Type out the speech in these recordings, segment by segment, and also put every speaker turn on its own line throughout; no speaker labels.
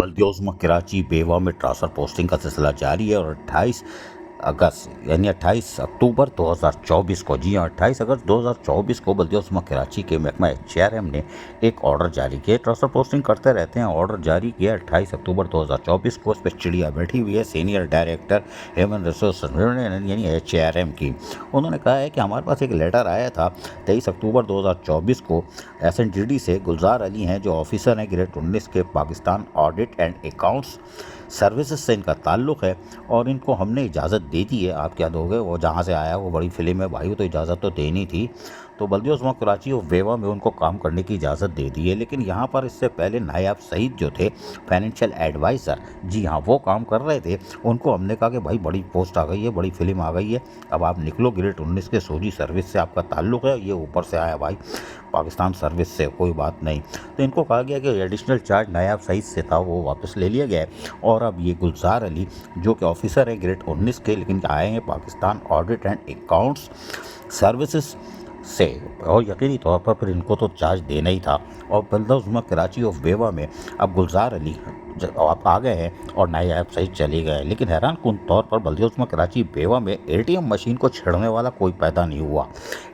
बल्दिया उस्मा कराची बेवा में transfer posting का सिलसिला जारी है और 28 अगस्त यानी 28 अक्टूबर 2024 को, जी हाँ 28 अगस्त 2024 को बल्दिया उस्मा कराची के महकमा HRM ने एक ऑर्डर जारी किया। ट्रांसफ़र पोस्टिंग करते रहते हैं। ऑर्डर जारी किया 28 अक्टूबर 2024 को। इस पर चिड़िया बैठी हुई है सीनियर डायरेक्टर ह्यूमन रिसोर्स यानी HRM की। उन्होंने कहा है कि हमारे पास एक लेटर आया था 23 अक्टूबर 2024 को SNGD से। गुलजार अली हैं जो ऑफिसर हैं ग्रेड 19 के, Pakistan audit and accounts services से इनका ताल्लुक़ है और इनको हमने इजाज़त दे दी है। आप क्या दोगे, वो जहाँ से आया वो बड़ी फिल्म है भाई, वो तो इजाज़त तो देनी थी। तो बल्दिया उस्मा कराची और वेवा में उनको काम करने की इजाज़त दे दी है। लेकिन यहाँ पर इससे पहले नायाब सईद जो थे फाइनेंशियल एडवाइज़र, जी हाँ वो काम कर रहे थे। उनको हमने कहा कि भाई बड़ी पोस्ट आ गई है, बड़ी फिल्म आ गई है, अब आप निकलो, ग्रेड 19 के सोजी सर्विस से आपका ताल्लुक़ है, ये ऊपर से आया भाई पाकिस्तान सर्विस से, कोई बात नहीं। तो इनको कहा गया कि एडिशनल चार्ज नायाब सईद से था वो वापस ले लिया गया है और अब ये गुलजार अली जो कि ऑफिसर है ग्रेड 19 के लेकिन आए हैं Pakistan audit and accounts services से, और यकीनी तौर पर फिर इनको तो चार्ज देना ही था। और बल्दिया उस्मा कराची और वेवा में अब गुलजार अली आप आ गए हैं और नायाब सईद चले गए। लेकिन हैरान कुन तौर पर बल्दिया उस्मा कराची वेवा में ATM मशीन को छेड़ने वाला कोई पैदा नहीं हुआ।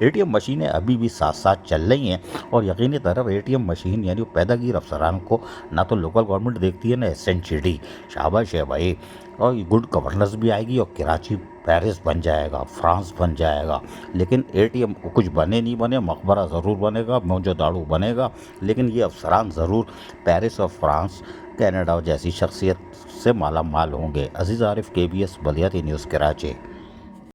ATM मशीनें अभी भी साथ साथ चल रही हैं और यकीनी तरफ ATM मशीन यानी पैदागीर अफसरान को ना तो लोकल गवर्नमेंट देखती है ना SNGD। शाबाश है भाई, और गुड गवर्नेंस भी आएगी और कराची पेरिस बन जाएगा, फ्रांस बन जाएगा। लेकिन ATM कुछ बने नहीं बने, मकबरा ज़रूर बनेगा, मोहनजोदाड़ो बनेगा, लेकिन ये अफसरान ज़रूर पेरिस और फ्रांस, कनाडा जैसी शख्सियत से माला माल होंगे। अजीज़ आरिफ, KBS बलियाती न्यूज़, कराची।